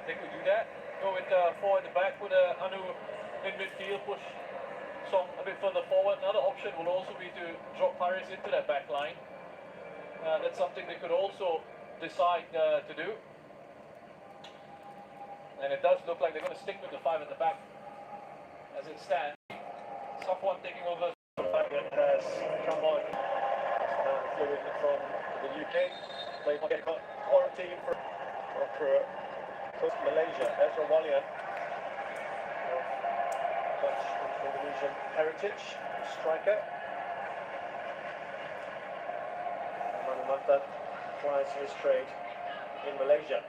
they could do that. Go with 4 at the back, put Anu in midfield, push Song a bit further forward. Another option will also be to drop Paris into that back line. That's something they could also decide to do. And it does look like they're going to stick with the 5 at the back as it stands. Safwan taking over. That has come on. Fluid from the UK. They get quarantine for Malaysia. Ezra Walian of Dutch Indonesian heritage, striker. Manumanta flies his trade in Malaysia.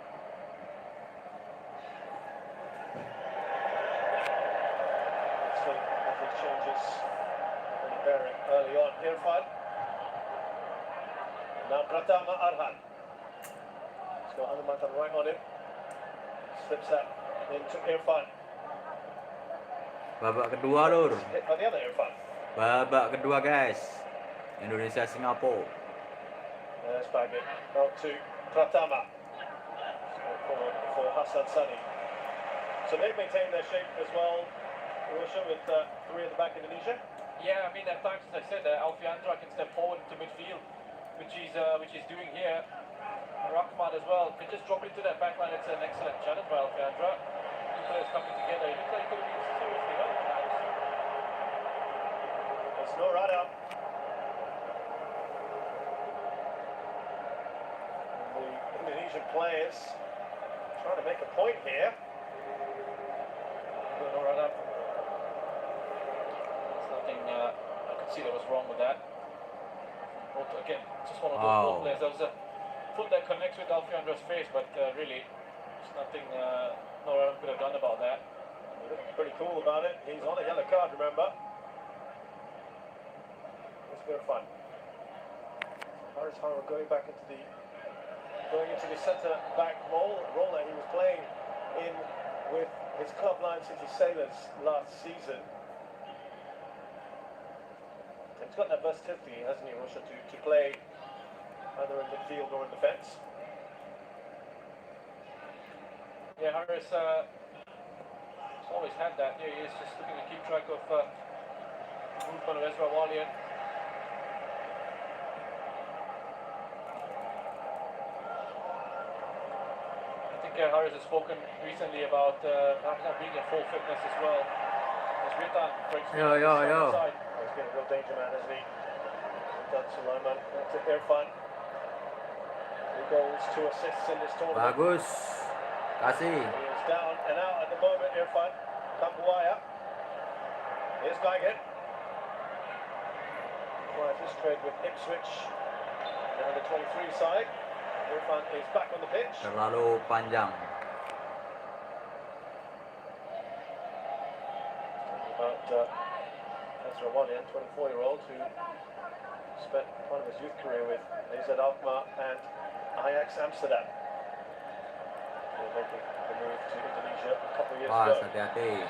Nothing changes any bearing early on. Irfan. Now Pratama Arhan. He's got Manumanta right on him. Slips that into Irfan. Babak kedua lur. Hit by the other Irfan. Babak kedua guys. Indonesia Singapore. There's Bagit. Out to Pratama. Forward for Hassan Sani. So they've maintained their shape as well, Russia, with 3 at the back Indonesia. Yeah, I mean at times, as I said, Alfiandra can step forward into midfield, which he's doing here. Rahmat as well can just drop into that back line. It's an excellent challenge by Alfiandra. Two players coming together. It looks like it could have been seriously hurt now. There's no run out. The Indonesian players trying to make a point here. No run up. There's nothing I could see that was wrong with that. Again, just one of those ball players. There was a foot that connects with Alfiandra's face, but really, there's nothing no run could have done about that. He looked pretty cool about it. He's on a yellow card, remember. It's been fun. Haris Hara going into the centre back role that he was playing in with his club Lion City Sailors last season. He's got that versatility, hasn't he, Russia, to play either in midfield or in defence. Yeah, Harris has always had that. Here he is, just looking to keep track of movement of Ezra Walian. Harris has spoken recently about perhaps not being at full fitness as well. As Ritan breaks Yo. Side. Oh, he's been a real danger man, hasn't he? Ritan Sulaiman to Irfan. 3 goals, 2 assists in this tournament. Bagus. Kasih. He is down and out at the moment, Irfan. Kambuaya. Here's Bagit. Flies his trade with Ipswich. Now the 23 side. Irfan is back on the pitch. Terlalu panjang. About Ezra Walian, 24-year-old, who spent part of his youth career with AZ Alkmaar and Ajax Amsterdam. They're making the move to Indonesia a couple of years ago. Hati-hati.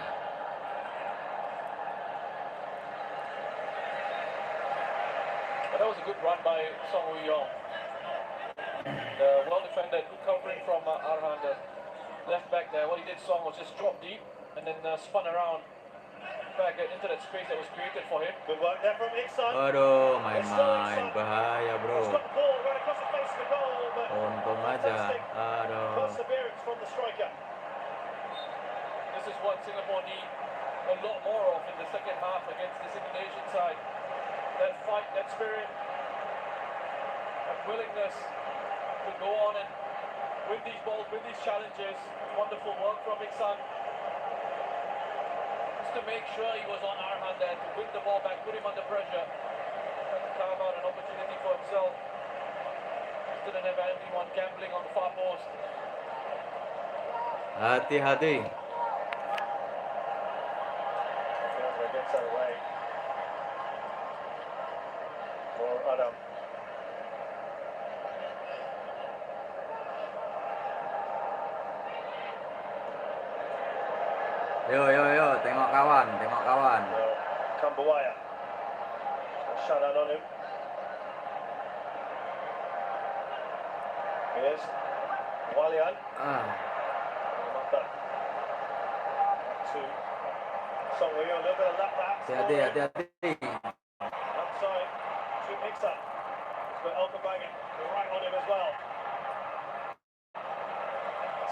But that was a good run by Song Woo-yong. Well defended, good covering from Arhan, the left back there. What he did, Song, was just drop deep and then spun around back into that space that was created for him. Good work there from Iksan. Aduh, main-main bahaya bro. He's got the ball right across the face of the goal, but Untung aja. Aduh. perseverance from the striker. This is what Singapore need a lot more of in the second half against this Indonesian side. That fight, that spirit, that willingness to go on and win these balls, win these challenges. Wonderful work from Iksan. Just to make sure he was on Arhan there to win the ball back, put him under pressure, and carve out an opportunity for himself. Just didn't have anyone gambling on the far post. Hati-hati. Gets that away. For Adam. Yo, tengok kawan. Kambuaya. Shut out on him. Here's Walian. So we got a little bit of lap back. Hati-hati. Outside to Iksan. He's got Elkabagan right on him as well.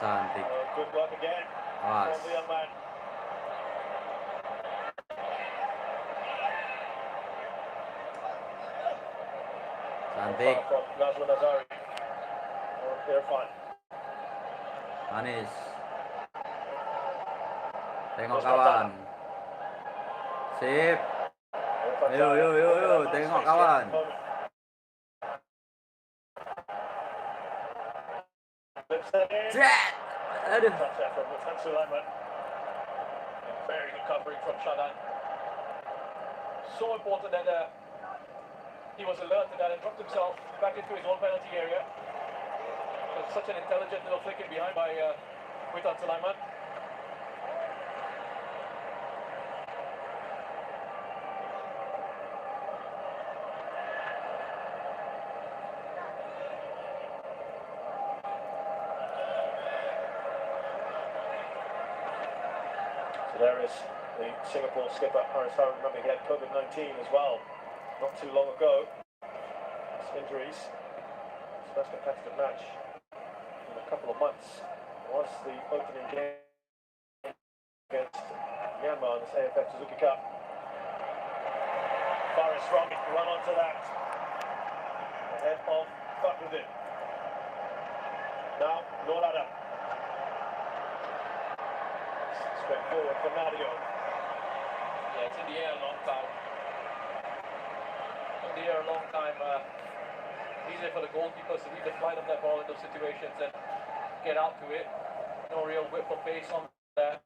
Cantik. Good work again Awas. from the young man. Cantik. From Nazwan Azari. Irfan. Manis. Tengok kawan. Sip. Yo. Tengok kawan. Cret. Aduh. Touch there from Matan Sulaiman. Very good covering from Shadan. So important that he was alert to that and dropped himself back into his own penalty area. Such an intelligent little flick in behind by Matan Sulaiman. So there is the Singapore skipper, Haris Harun. Remember, he had COVID-19 as well, not too long ago. Some injuries. His first competitive match in a couple of months was the opening game against Myanmar in this AFF Suzuki Cup. Faris Rami run onto that. Ahead of Fakhruddin. Now, Nur Adam. Straight forward for Nadio. Yeah, it's in the air a long time. In the air a long time. Easier for the goalkeepers to leave the flight of that ball in those situations and get out to it. No real whip or pace on that.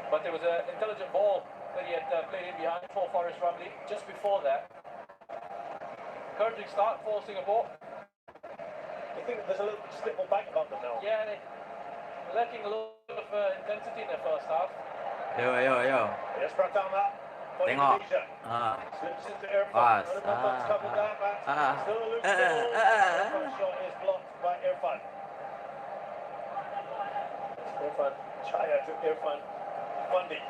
But there was an intelligent ball that he had played in behind for Faris Ramli just before that. Encouraging start for Singapore. You think there's a little slip or back about them now? Yeah, they're lacking a little bit of intensity in their first half. Yo. Yes, Pratama for Tengok. Indonesia. Slips into Irfan. Pas. Irfan's covered that, but still a loose ball. Irfan's shot is blocked by Irfan. It's Irfan Chaya to Irfan Fundi.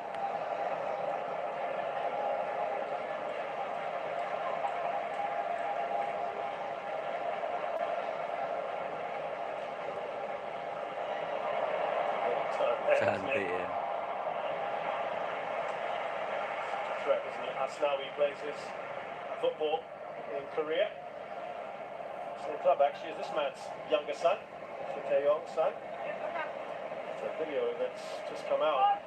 Cantik ya. Threat, isn't it? Asnawi plays his football in Korea. Same club actually as this man's younger son, Taeyong's son. It's a video that's just come out.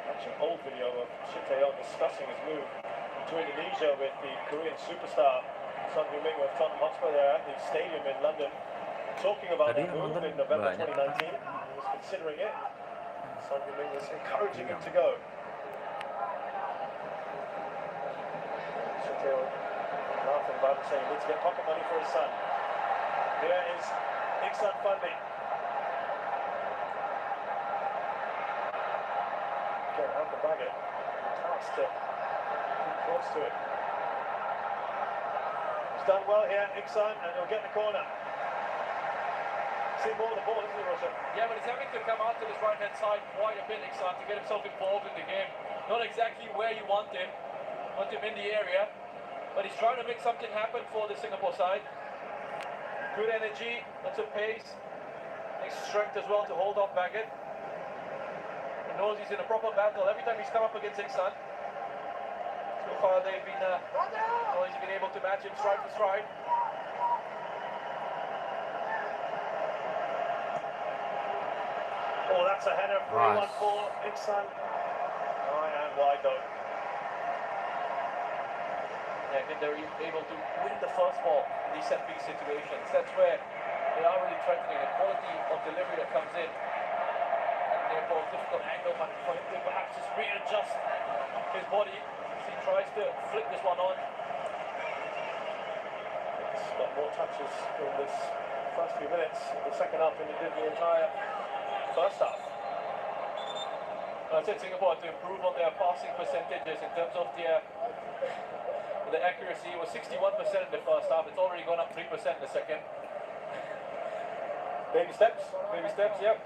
Actually, an old video of Taeyong discussing his move to Indonesia with the Korean superstar Son Heung-min with Tottenham Hotspur there at the stadium in London. Talking about Tadi that yang move nonton in November banyak. 2019, he was considering it. Son Heung-min was encouraging him to go. Taeyong laughing about it, saying he needs to get pocket money for his son. Here is Iksan Fundi. Again, out the bag it. Task to keep close to it. He's done well here, Iksan, and he'll get the corner. See more of the ball, isn't he, Roger? Yeah, but he's having to come out to his right-hand side quite a bit, Iksan, to get himself involved in the game. Not exactly where you want him in the area, but he's trying to make something happen for the Singapore side. Good energy, lots of pace, makes strength as well to hold off Baggett. He knows he's in a proper battle every time he's come up against Iksan. So far they've been, he's been able to match him stride for stride. Oh, that's a header, 3-1 for Iksan. High and wide though. Yeah, again, they're able to win the first ball in these set-piece situations. That's where they are really threatening the quality of delivery that comes in. And therefore, difficult angle for him to perhaps just readjust his body as he tries to flick this one on. He's got more touches in this first few minutes of the second half than he did the entire first half. I said Singapore had to improve on their passing percentages in terms of the accuracy. It was 61% in the first half. It's already gone up 3% in the second. Baby steps. Baby steps, yep.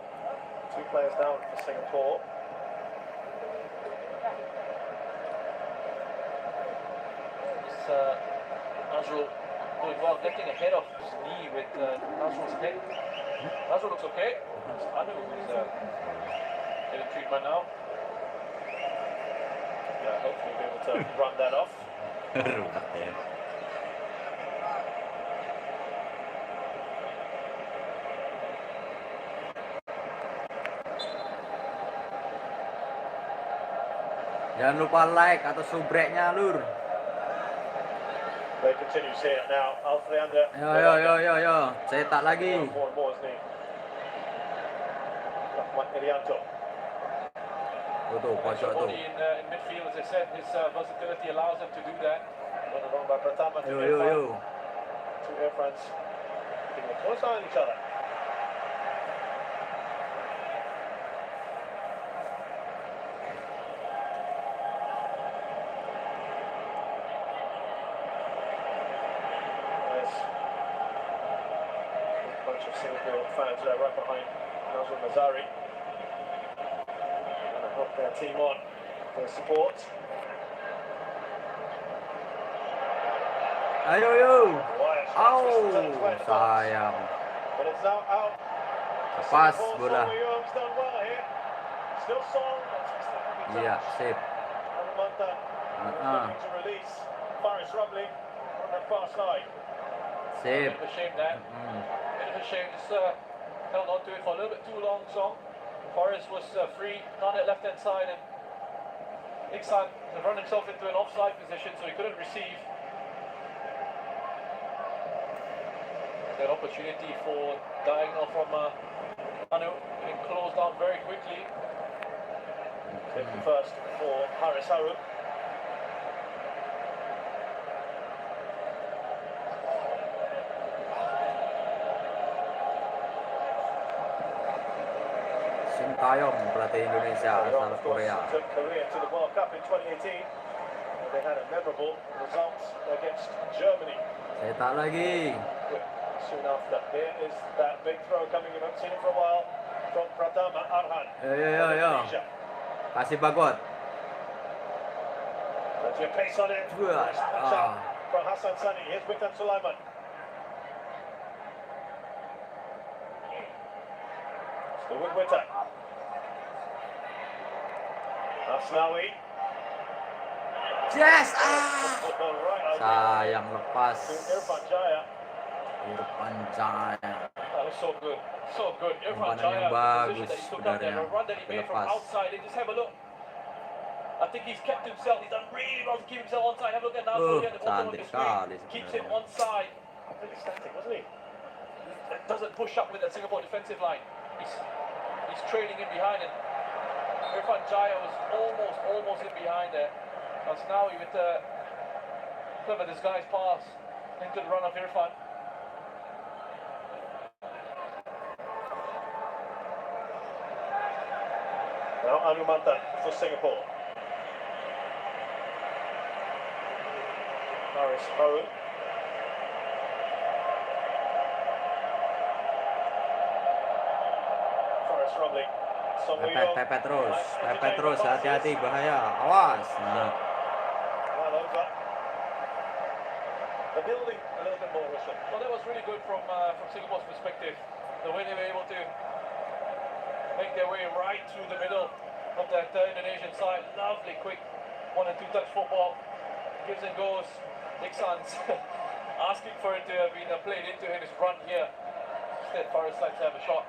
Two players down for Singapore. It's Nazrul doing well, getting ahead of his knee with Nazrul's head. Nazrul looks okay. It's Anu who's getting treatment now. Yeah, hopefully be able to run that off. Jangan lupa like atau subscribe-nya, Lur. Play continues here now. Alfreander. Yo. Cetak lagi. More and more, isn't he? Rahmat Irianto. Tuh, pojok tuh. In midfield, as I said, his versatility allows him to do that. Run along by Pratama to Yo. Two Irfans keeping a close eye on each other. There's a bunch of Singapore fans there right behind Nazrul Mazari. And I hope their team on for the support. Ayo yo. Au, Sayang. but it's now out. Lepas bola. Song done well here. Still Song. Iya, sip. Anumantan looking to release. Faris Rumley on that far side. Sip. Bit of a shame that. Bit of a shame. Just held on to it for a little bit too long. Song. Forrest was free on that left hand side, and Iksan had run himself into an offside position, so he couldn't receive. That opportunity for diagonal from Anu being closed down very quickly. 51st for Haris Harun. Sintayong pelatih Indonesia asal Of course, Korea. took Korea to the World Cup in 2018. They had a memorable result against Germany. Cetak lagi. Soon after, here is that big throw coming. You haven't seen it for a while from Pratama Arhan. Yo. Kasih bagot. That's your pace on it. Nice punch out from Hassan Sani. Here's Wickham Sulaiman. Still with Witter. Asnawi. Yes. Right, Sayang lepas. to Irfan Jaya. Irfan Jaya. That was so good. So good. Irfan Umpan yang Jaya, the position bagus that he took up there, sebenarnya. the run that he made from Terlepas. outside, and just have a look. I think he's kept himself, he's done really well to keep himself on side. Have a look at Nazrul here at the bottom of the cantik screen. sekali Keeps him sebenarnya. on side. Pretty static, wasn't he? Doesn't push up with that Singapore defensive line. He's trailing in behind it. Irfan Jaya was almost in behind there. Asnawi with the clever disguised pass into the run of Irfan. Now Anumantan for Singapore. Haris Harun. Faris Rumley. Pepet terus, hati-hati, bahaya, awas. Nah, Well over. The building a little bit more Russian. Well, that was really good from Singapore's perspective. The way they were able to make their way right through the middle of that Indonesian side. Lovely, quick 1 and 2 touch football. Gives and goes. Iksan's asking for it to have been played into him. His run here. Instead, Faris likes to have a shot.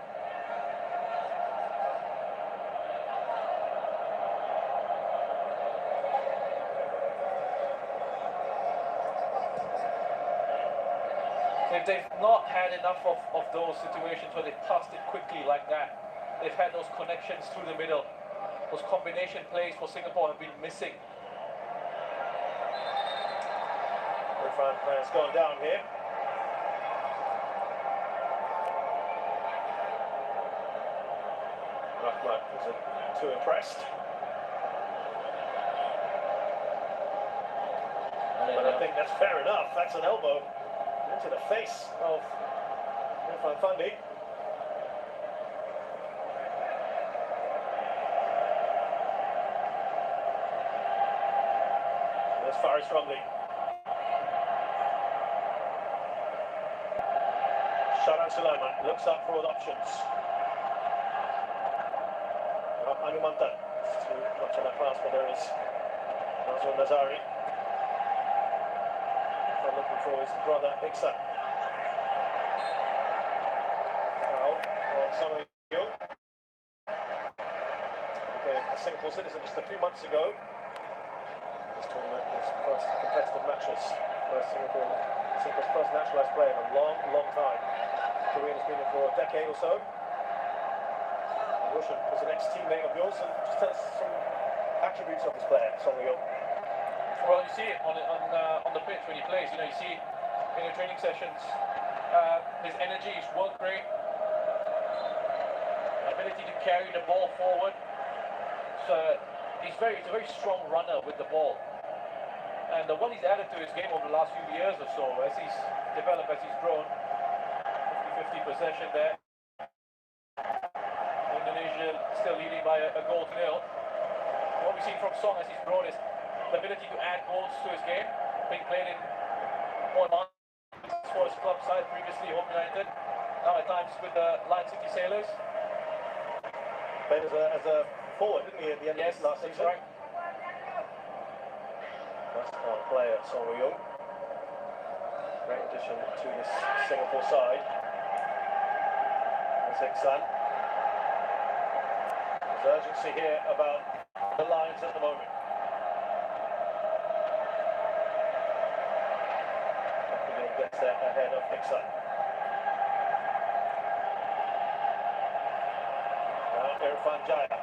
They've not had enough of those situations where they passed it quickly like that. They've had those connections through the middle. Those combination plays for Singapore have been missing. Irfan has gone down here. Rahmat isn't too impressed. But I think that's fair enough. That's an elbow into the face of Irfan Fandi. Faris Rumley. Sharan Sulaiman looks up for all options. Anumantan to much of that pass, but there is Nazrul Nazari. I'm looking for his brother Iksan. Now, Samuel Young became a Singapore citizen just a few months ago. This tournament, his first competitive matches, Singapore's first naturalised player in a long, long time. Korean has been here for a decade or so. Roshan was an ex-teammate of yours, and just tell us some attributes of this player, Song Young. Well, you see it on the pitch when he plays. You know, you see in the training sessions, his energy, his work rate, ability to carry the ball forward. So he's a very strong runner with the ball. And what he's added to his game over the last few years or so, as he's developed, as he's grown, 50-50 possession there. Indonesia still leading by a goal to nil. What we've seen from Song as he's grown is the ability to add goals to his game, being played in more months for his club side, previously Home United, now at times with the Lion City Sailors. Played as a forward, didn't he, at the end of last season? Right. That's our player, Song Young. Great addition to this Singapore side. There's Iksan. There's urgency here about the Lions at the moment. Gets there ahead of Iksan. Now Irfan Jaya.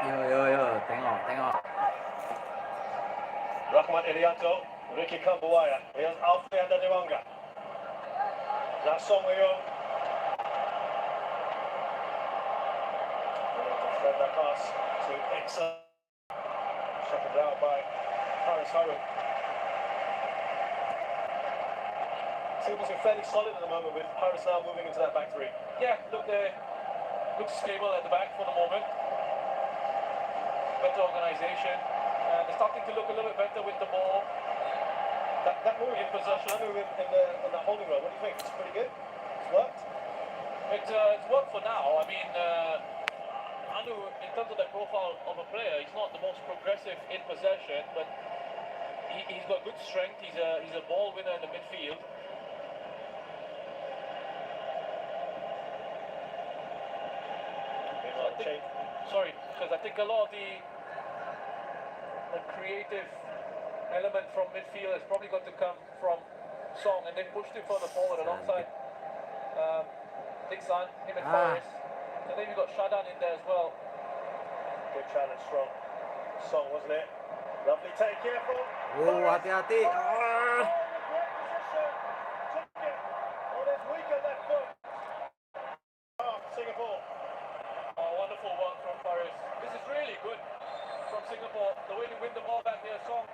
Yo, tengok. Rahmat Irianto, Ricky Kambuaya. Here's Alfredo Dewanga. Now Song Young. Thread that pass to Iksan. Shepherded out by Haris Harun. Singapore's been fairly solid at the moment, with Haris now moving into that back three. Yeah, looks stable at the back for the moment. Better organisation. They're starting to look a little bit better with the ball. That move in possession, that move in the holding role, what do you think? It's pretty good? It's worked? It's worked for now. I mean, Anu, in terms of the profile of a player, he's not the most progressive in possession, but he's got good strength. He's a ball winner in the midfield. Because I think a lot of the creative element from midfield has probably got to come from Song, and they pushed him further forward alongside Iksan, him and Faris. And then you got Shadan in there as well. Good challenge from Song, wasn't it? Lovely take here from Hati-hati. great position. Took it on his weaker left foot. Singapore. Oh, wonderful work from Faris. This is really good from Singapore. The way to win the ball back there, Song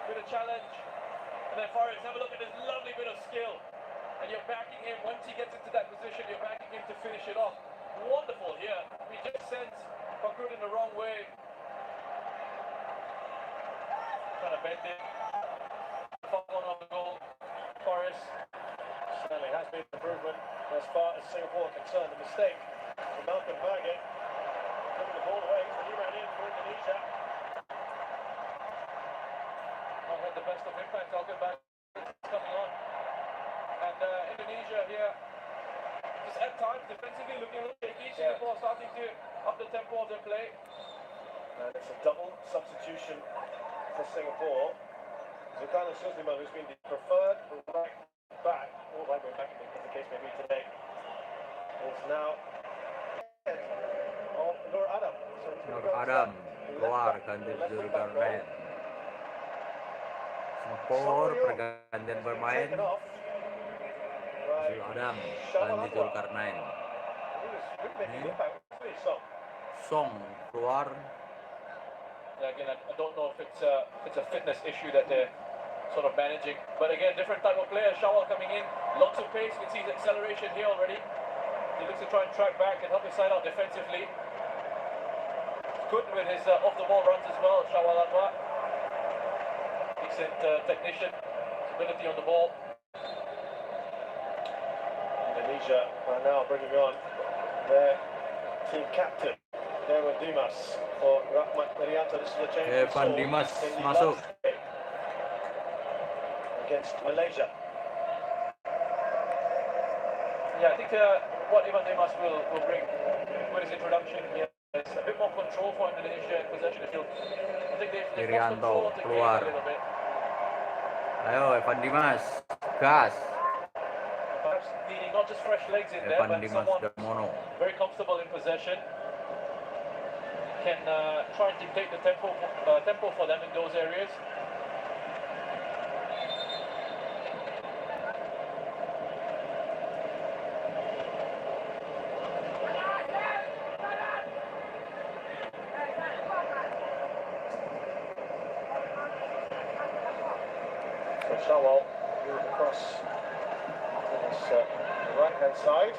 with a challenge. And then Faris, have a look at this lovely bit of skill. And you're backing him, once he gets into that position, you're backing him to finish it off. Wonderful here. He just sends Pakut in the wrong way. Trying to bend it. Foul on the goal. Faris. Certainly has been an improvement as far as Singapore are concerned. The mistake from Malcolm Baggett, giving the ball away when he ran in for Indonesia. Not had the best of impact. Malcolm Baggett coming on. And Indonesia here, just at times defensively looking a little shaky. Singapore starting to up the tempo of their play. And it's a double substitution for Singapore. Zulkarnain Suzliman, who's been the preferred right back, or right wing back, as the case may be today, is now Nur Adam. Nur Adam keluar ganti Zulkarnain. Singapore pergantian bermain. Nur Adam ganti Zulkarnain. Song keluar. Again, I don't know if it's a fitness issue that they're sort of managing. But again, different type of player. Shawal coming in, lots of pace. You can see his acceleration here already. He looks to try and track back and help his side out defensively. Good with his off-the-ball runs as well, Shawal Anwar. Decent technician, ability on the ball. Indonesia are now bringing on their team captain, Dewa Dimas, for Rahmat Merianto. This is the change we saw Evan Dimas in the masuk. last game against Malaysia. Yeah, I think what Evan Dimas will bring with his introduction here is a bit more control for Indonesia in possession of field. I think they've lost Irianto control of the game keluar. a little bit. Ayo Evan Dimas, gas. Perhaps needing not just fresh legs in there, Evan but Dimas someone Darmono. very comfortable in possession. Can try and dictate the tempo for them in those areas. So Shawal moving across to this right-hand side.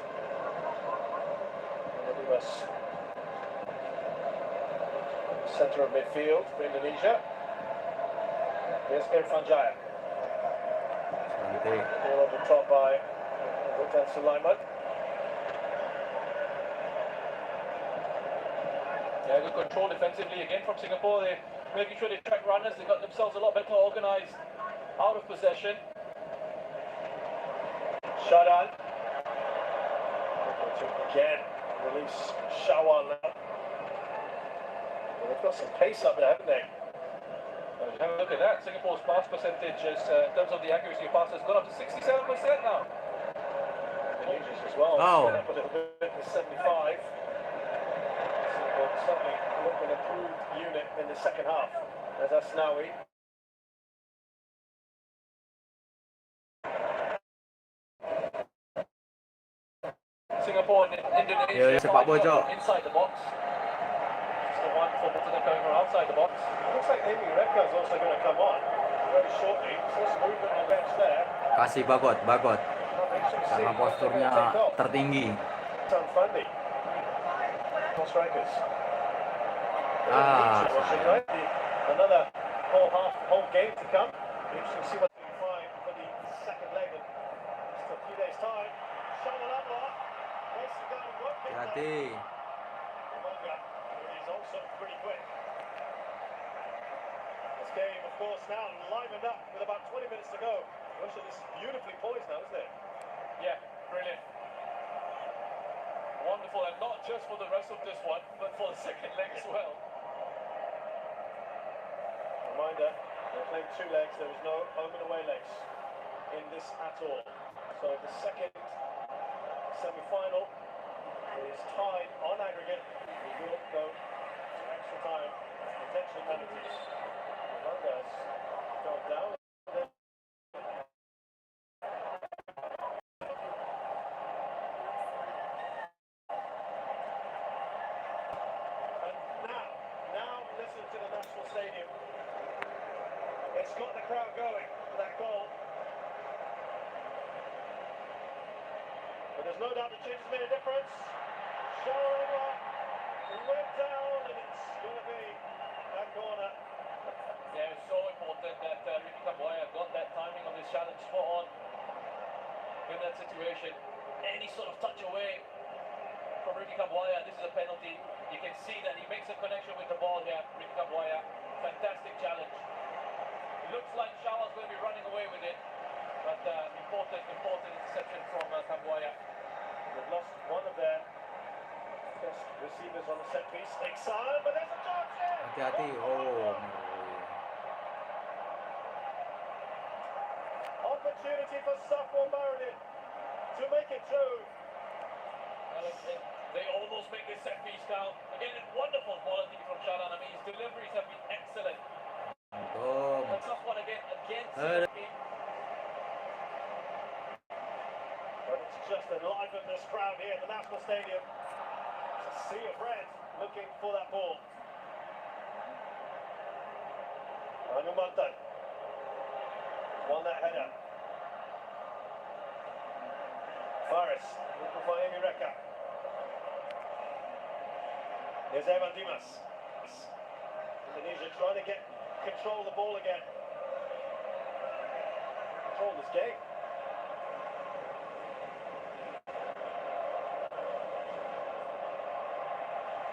And Dimas, centre of midfield for Indonesia. Here's Irfan Jaya. Santai. All over the top by Butan Sulaiman. Yeah, good control defensively again from Singapore. They're making sure they track runners. They got themselves a lot better organised out of possession. Shadan. Again, release Shawal now. Well, they've got some pace up there, haven't they? Have a look at that. Singapore's pass percentage is, in terms of the accuracy of passes, gone up to 67% now. Indonesia's as well. Oh. Went up a little bit to 75. Singapore suddenly look an improved unit in the second half. There's Asnawi. Singapore and Indonesia Yeah, sepak bola, Cok. inside the box. Just the one for both of them coming from outside the box. Looks like Amy Reka is also going to come on very shortly. So there's movement on the bench there. Kasih bagot. Can't actually see Karena what they're posturnya going to take off. tertinggi. Sound funny. Top strikers. Ah, Watching, right? Another whole game to come. Interesting to see what they find for the second leg in just a few days' time. Shawal Anwar racing down and working. hati-hati. Umaga is also pretty quick. This game, of course, now livened up with about 20 minutes to go. Russia is beautifully poised now, isn't it? Yeah, brilliant. Wonderful, and not just for the rest of this one, but for the second leg as well. Reminder, they're playing two legs. There is no home and away legs in this at all. So the second semi-final is tied on aggregate. We will go to extra time, potentially penalties. Umaga has gone down. Now listen to the National Stadium. It's got the crowd going for that goal. But there's no doubt the change has made a difference. Shawal Anwar went down, and it's going to be a corner. Yeah, it's so important that Ricky Kamboya got that timing of his challenge spot on in that situation. Any sort of touch away from Ricky Kamboya, this is a penalty. You can see that he makes a connection with the ball here, Ricky Kamboya. Fantastic challenge. It looks like Shawal's going to be running away with it, but important interception from Kamboya. They've lost one of their best receivers on the set piece. Iksan, but there's a chance here. Hati-hati. Oh, Opportunity for Safwan Baradin to make it two. They almost make this set piece count. Again, wonderful quality from Shadan. I mean, his deliveries have been excellent. mantap. A tough one again against Aduh. Singapore. But it's just enlivened this crowd here at the National Stadium. It's a sea of red looking for that ball. Anumantan won that header. Faris looking for Amy Reka. Here's Evan Dimas. Indonesia trying to get control of the ball again. Control this game.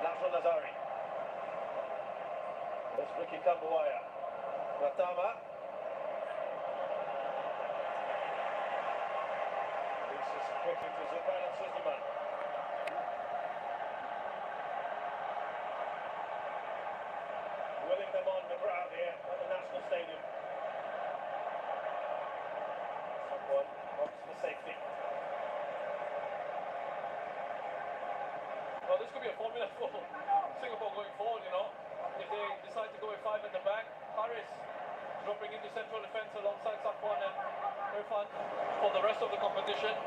Lateral Lazari. There's Ricky Kambuaya. Ratama. This is quickly to Zubair and Suleiman. Willing them on the crowd here at the National Stadium. Someone opts for safety. Well, this could be a formula for Singapore going forward, you know. If they decide to go with 5 at the back, Harris dropping into central defence alongside Safwan and Irfan for the rest of the competition.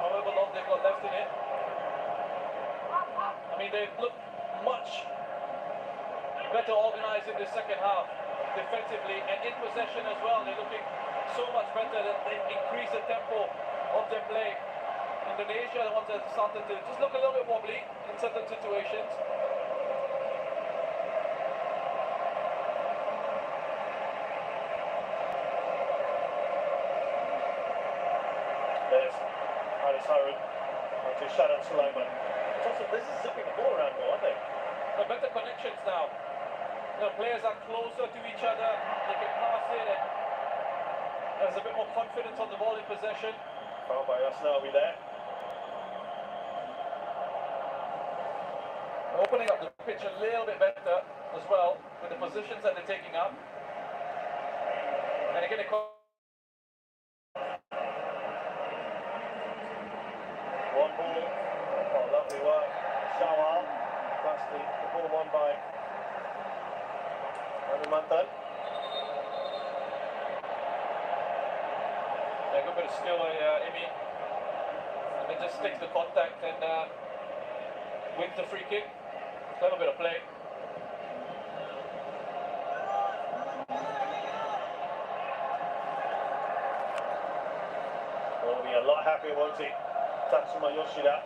However long they've got left in it. I mean, they've looked much better organised in the second half, defensively and in possession as well. They're looking so much better that they've increased the tempo of their play. Indonesia, the ones that started to just look a little bit wobbly in certain situations. There's Haris Harun onto Sharan Sulaiman. This is zipping the ball around more, aren't they? The better connections now. The players are closer to each other, they can pass it, and there's a bit more confidence on the ball in possession. Foul by Asnawi there. Opening up the pitch a little bit better as well with the positions that they're taking up. And again, One ball. Oh, lovely work. Shawal. That's the ball won by Mantan. a good bit of skill by Imi. And then just takes the contact and wins the free kick. Clever bit of play. Will be a lot happier, won't he? Tatsuma Yoshida.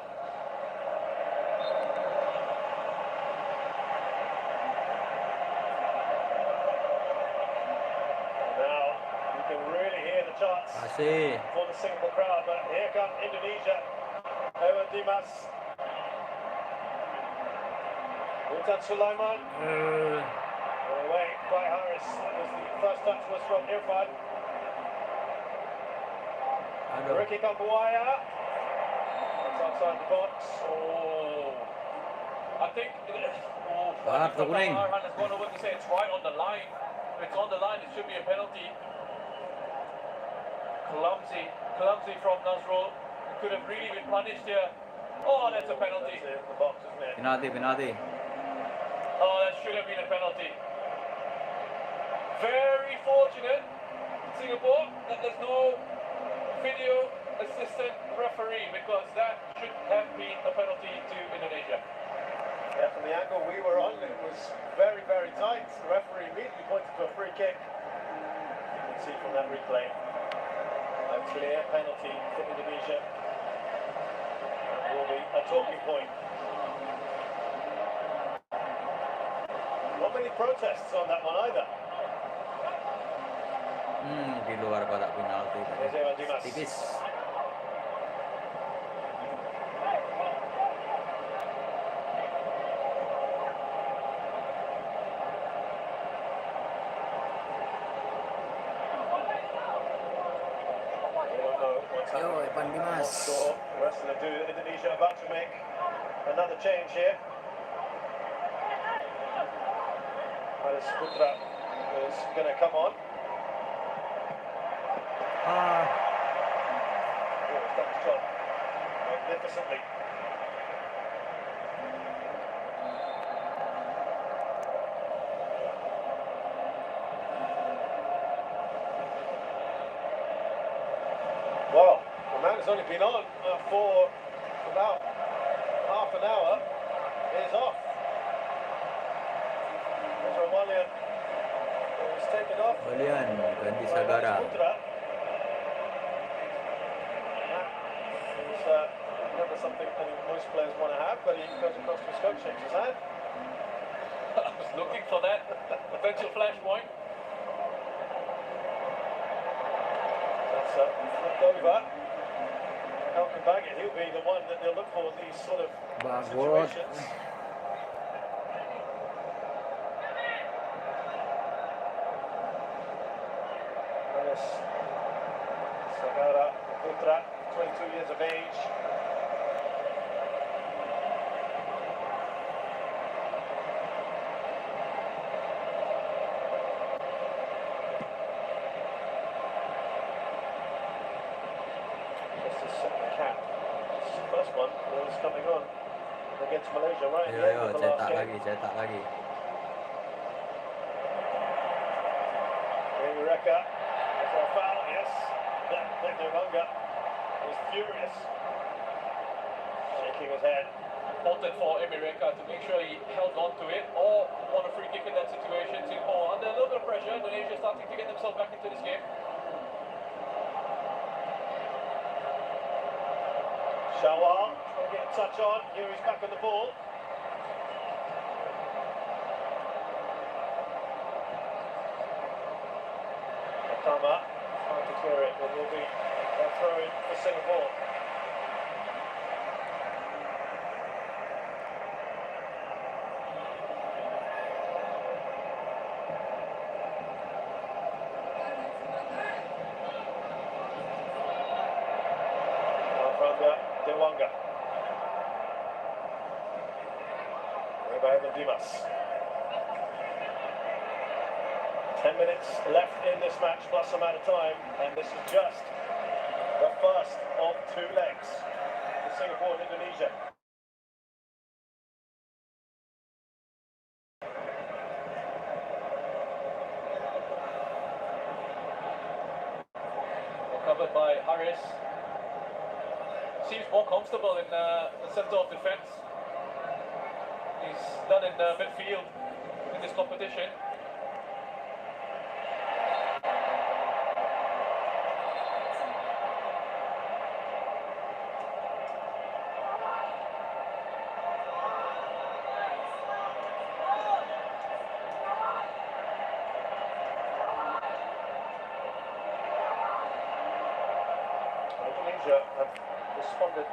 Now you can really hear the chants Masih. for the Singapore crowd, but here come Indonesia. Evan Dimas. Intan Sulaiman. Away by Harris. The first touch was from Irfan. Aduh. Ricky Kambuaya. That's outside the box. Oh, I think Kartu kuning. Arhan has gone over to say it's right on the line. If it's on the line, it should be a penalty. Clumsy from Nazrul. He could have really been punished here. Oh, that's a penalty. That's in the box, isn't it? Penalti. Oh, that should have been a penalty. Very fortunate, Singapore, that there's no video assistant referee, because that should have been a penalty to Indonesia. Yeah, from the angle we were on, it was very, very tight. The referee immediately pointed to a free kick. You can see from that replay, a clear penalty for Indonesia. That will be a talking point. Not many protests on that one either. Di luar kotak penalti Here's tadi. Evan Dimas. Tipis. Yo, Evan Dimas. Score. The rest of the Indonesia about to make another change here. Haris Putra is going to come on. Ah, Oh, he's done his job magnificently. Well, the man has only been on for about half an hour. He's off. There's Romalian. He's taken off. Olian ganti Sagara. Putra. That is number never something I think most players want to have, but he goes across to his coach, shakes his hand. I was looking for that potential flashpoint. That's flipped over. Helping back it, he'll be the one that they'll look for these sort of Bagus. situations. Sagara Putra, 22 years of age. Just to set the cap. First one, ball's coming on against Malaysia, right? Ayo, at the end ayo, of the last cetak game. lagi, cetak lagi. Reka, is there a foul? Yes. Devanga was furious, shaking his head. Important for Emireka to make sure he held on to it or won a free kick in that situation. Singapore under a little bit of pressure. Indonesia starting to get themselves back into this game. Shawal trying to get a touch on. Here he's back on the ball. Atama trying to clear it. It will be a throw in for Singapore. From Dewanga. Dimas. 10 minutes left in this match, plus some out of time, and this is just the first of two legs for Singapore and Indonesia. Covered by Harris. Seems more comfortable in the centre of defence. He's done in midfield in this competition. Indonesia have responded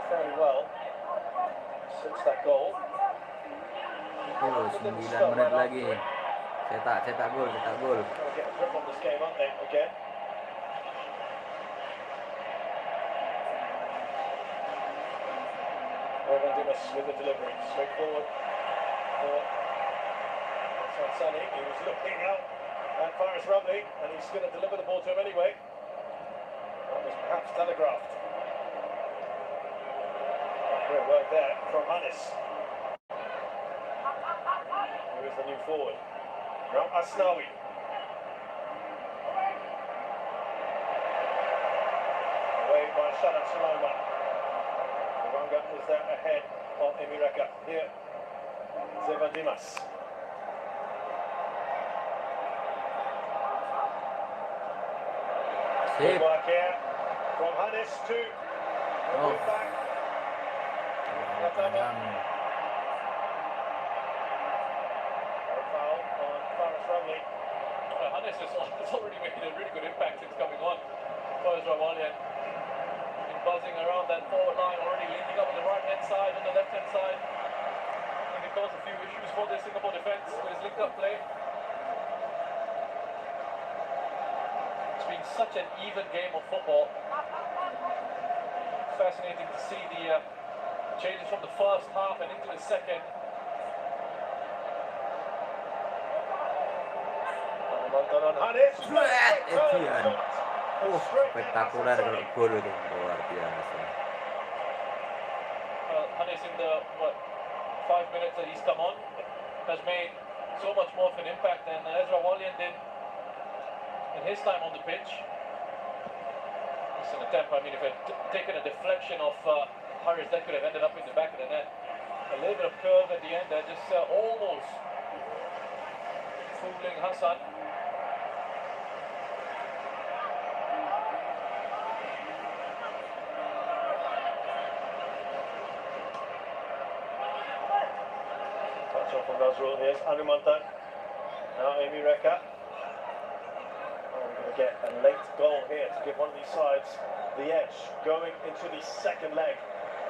fairly well since that goal. 9 menit lagi. Cetak gol, cetak gol. Trying to get a grip on this game, aren't they, again? Evan Dimas with the delivery, straight forward for Sunny. He was looking out at Faris Rumley, and he's going to deliver the ball to him anyway. That was perhaps telegraphed. Great work there from Hannes. Who is the new forward? Now Asnawi. Away by Shadat Sulaiman. Devanga is there ahead of Emireka. Here, Zevan Dimas. Good work here from Hannes to move back. Tajam. Foul on Faris Rumley. Hannes has already made a really good impact since coming on. Faris Rawalian been buzzing around that forward line, already linking up on the right-hand side, on the left-hand side. And it caused a few issues for the Singapore defence with his linked-up play. It's been such an even game of football. Fascinating to see the changes from the first half and into the second. Etian. Spektakuler kalau gol itu, luar biasa. Hannes in the 5 minutes that he's come on has made so much more of an impact than Ezra Walian did in his time on the pitch. It's an attempt. I mean, if it had taken a deflection of Harris, that could have ended up in the back of the net. A little bit of curve at the end there, just almost fooling Hassan. Nazrul. Here's Anumantan. Now Amy Reka. Oh, we're going to get a late goal here to give one of these sides the edge going into the second leg,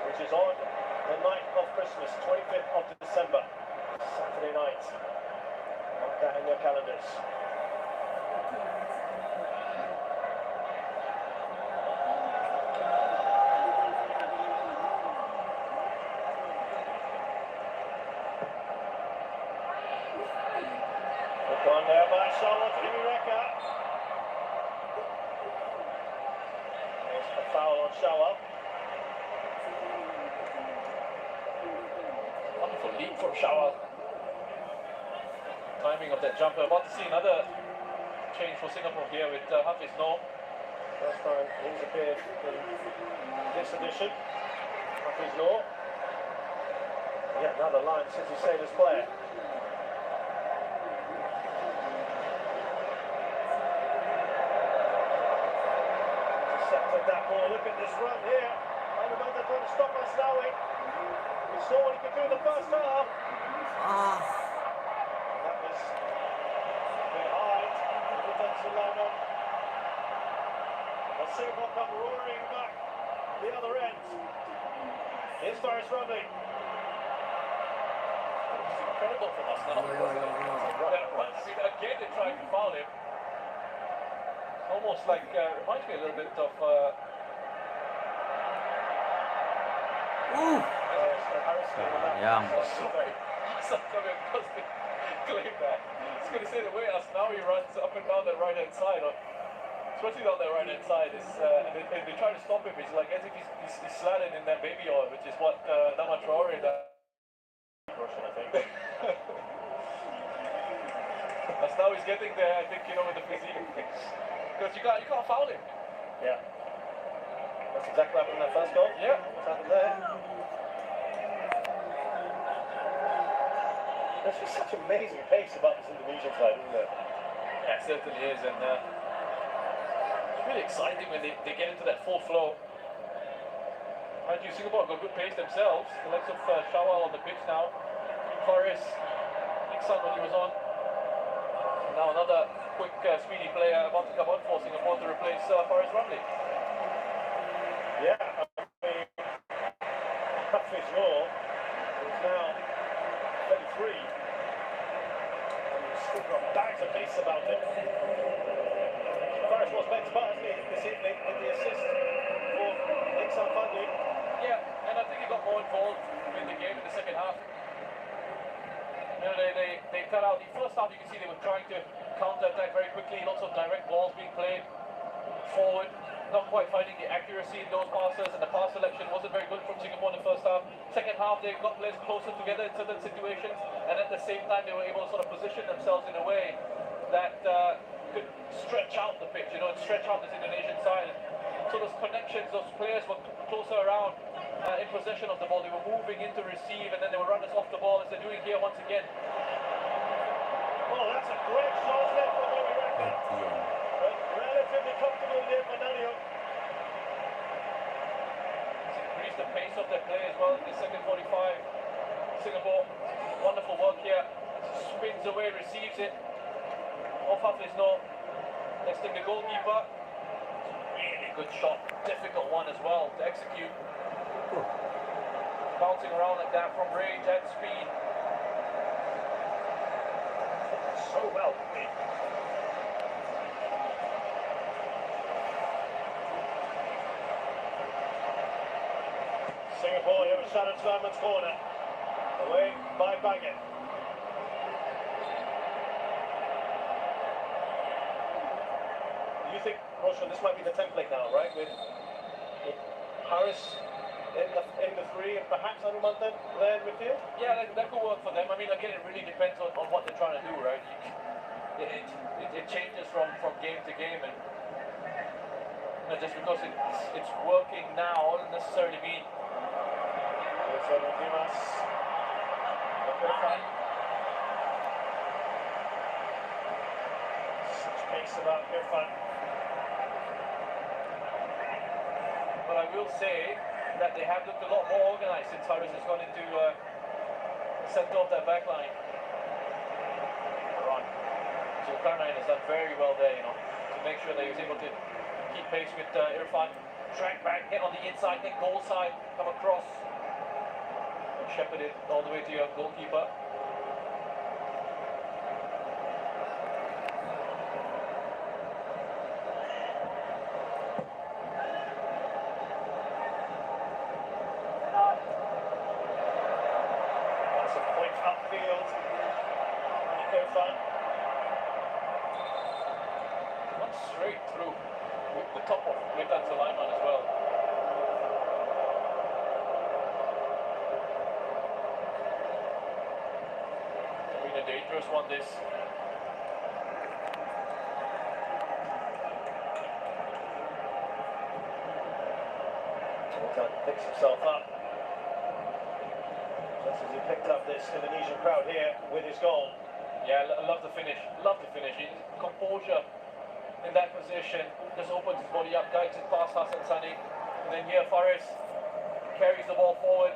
which is on the night of Christmas, 25th of December, Saturday night. Mark that in your calendars. One there by Charlotte Imireka. There's a foul on Shawa. Wonderful leap from Shawa. Timing of that jumper. About to see another change for Singapore here with Hafiz Noor. First time he's appeared in this edition. Hafiz Noor. Yet another Lion City Sailors player. That ball, look at this run here. Anumantan trying to stop us now. We saw what he could do in the first half. That was behind the defensive line on. Well, Singapore come roaring back the other end. Here's Faris Ramli. It's incredible from us now. Again, they tried to foul him. Almost like, reminds me a little bit of Sayang. sorry, because they claim that. I was going to say the way Asnawi runs up and down the right hand side, or especially down the right hand side, is and they try to stop him. It's like as if he's sliding in that baby oil, which is what Nama Traore does. Russian, I think. Asnawi's getting there, I think, with the physique. Because you can't foul him. Yeah. That's exactly what happened in that first goal. Yeah. What's happened there? There's just such amazing pace about this Indonesian side, isn't there? Yeah, it certainly is. And it's really exciting when they get into that full flow. Mind you, Singapore have got good pace themselves. The likes of Shawal on the pitch now. Faris, Iksan when he was on. Now another quick, speedy player about to come on for Singapore to replace Faris Ramli. Yeah, I mean, Hafiz Noor is now 33. And he's still got bags of pace about him. Faris was Ben's part this evening with the assist for Iksan Fadli. Yeah, and I think he got more involved in the game in the second half. They cut out the first half. You can see they were trying to counter-attack very quickly. Lots of direct balls being played forward. Not quite finding the accuracy in those passes, and the pass selection wasn't very good from Singapore in the first half. Second half, they got players closer together in certain situations, and at the same time, they were able to sort of position themselves in a way that could stretch out the pitch, and stretch out this Indonesian side. So those connections, those players were closer around in possession of the ball. They were moving in to receive, and then they were runners off the ball, as they're doing here once again. Oh, that's a great shot there from Amy Reka. Relatively comfortable there for Nanio. It's increased the pace of their play as well in the second 45. Singapore, wonderful work here. Spins away, receives it. Off Hafiz Noor. Next thing, the goalkeeper. Really good shot. Difficult one as well to execute. Bouncing around like that from range and speed. So well. Singapore here with Shannon Sliman's corner. Away by Baggett. You think, Roshan, this might be the template now, right? With Harris in the three and perhaps Anumantan there in midfield? Yeah, that could work for them. I mean, again, it really depends on what they're trying to do, right? It changes from game to game, and just because it's working now doesn't necessarily mean. Such pace about Irfan. But I will say that they have looked a lot more organised since Harris has gone into center of that back line. Run. Zulkarnain has done very well there, you know, to make sure that he was able to keep pace with Irfan. Track back, get on the inside, then goal side, come across. And shepherd it all the way to your goalkeeper. That's a point upfield. Irfan. Not straight through with the top of Witan Sulaiman as well. Been a dangerous one, this. Witan picks himself up. Just as he picked up this Indonesian crowd here with his goal. Yeah, I love the finish. Love the finish. Composure in that position. Just opens his body up, guides it past Hassan Sani. And then here Faris carries the ball forward,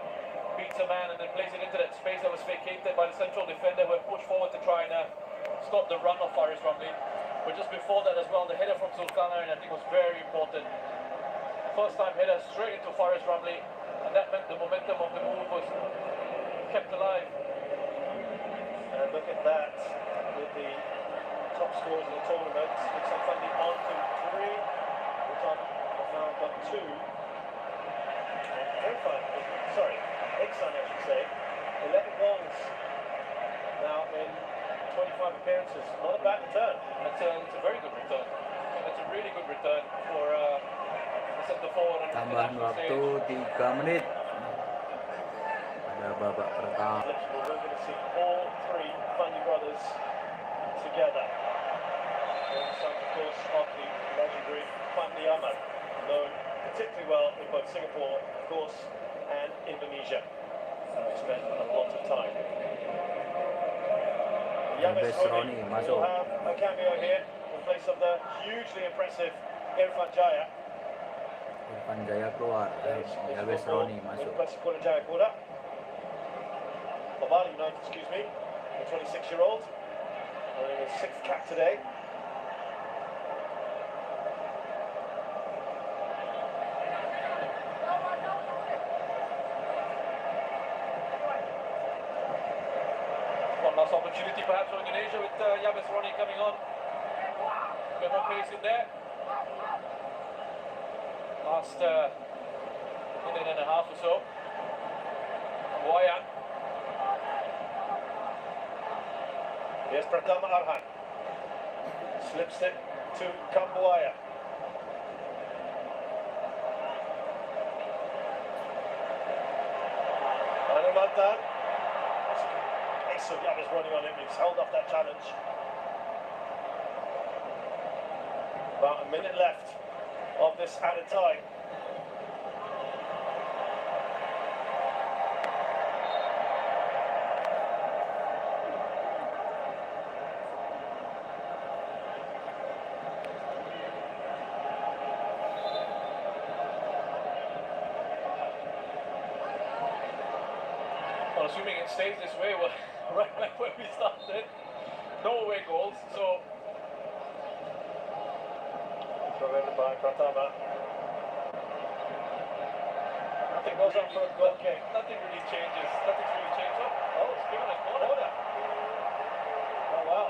beats a man, and then plays it into that space that was vacated by the central defender who had pushed forward to try and stop the run of Faris Ramli. But just before that as well, the header from Zulkarnain I think was very important. First time header straight into Faris Ramli, and that meant the momentum of the move was kept alive. And look at that, with the top scores in the tournament. Iksan Fandi on to 3. Witan have now got 2. And Irfan, sorry, Iksan I should say, 11 goals now in 25 appearances. Not a bad return. It's a very good return. That's a really good return for the centre forward. Tambahan waktu 3 menit pada babak pertama. We're going to see all 3 Fandi brothers together. Some, of course, of the legendary Fandi Ahmad, known particularly well in both Singapore, of course, and Indonesia. We spent a lot of time. Yabes Roni will masuk. have a cameo here in place of the hugely impressive Irfan Jaya. Irfan Jaya keluar, Yabes Roni masuk. Jaya Kuda. Bali United, excuse me, the 26-year-old, wearing his 6th cap today. One last opportunity perhaps for Indonesia with Yabes Roni coming on. A bit more pace in there. Last minute and a half or so. Wayan. Here's Pratama Arhan. Slips it to Kambuaya. Manumantan. Ace of Yabes running on him. He's held off that challenge. About a minute left of this added time. Well, assuming it stays this way, well, right back where we started. No away goals, so Surrounded by Pratama. Nothing goes on for a goal kick. nothing really changes. Nothing's really changed. Oh, it's given a corner. Oh wow.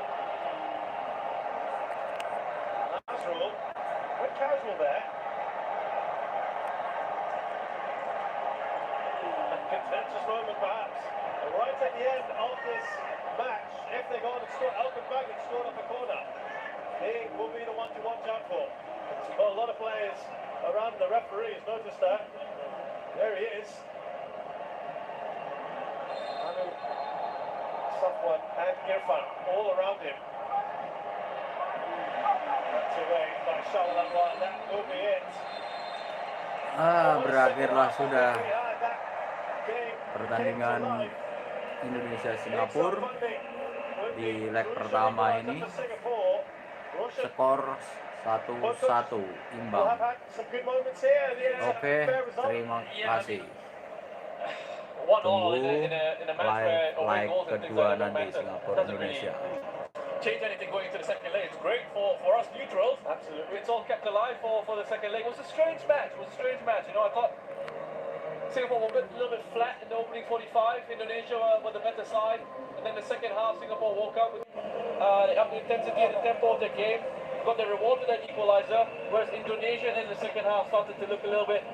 Nice rule. Went casual there. A contentious moment perhaps. Right at the end of this match, if they go on and score, Alvin Baggett scored off the corner. He will be the one to watch out for. Well, a lot of players around the referee has noticed that. There he is. Anu, Safwan and Irfan all around him. That's away by Shawal Anwar. That will be it. Berakhirlah sudah pertandingan Indonesia Singapura di leg pertama ini. Skor 1-1 imbang. Oke, terima kasih. 1 all Tunggu in a match where away leg goals and things kedua like that don't nanti matter. Singapura Doesn't really Indonesia. change anything going into the second leg. It's great for us neutrals. Absolutely. It's all kept alive for the second leg. It was a strange match. You know, I thought Singapore were a little bit flat in the opening 45. Indonesia were the better side. And then the second half, Singapore woke up with up the intensity and the tempo of the game. Got the reward with that equaliser. Whereas Indonesia in the second half started to look a little bit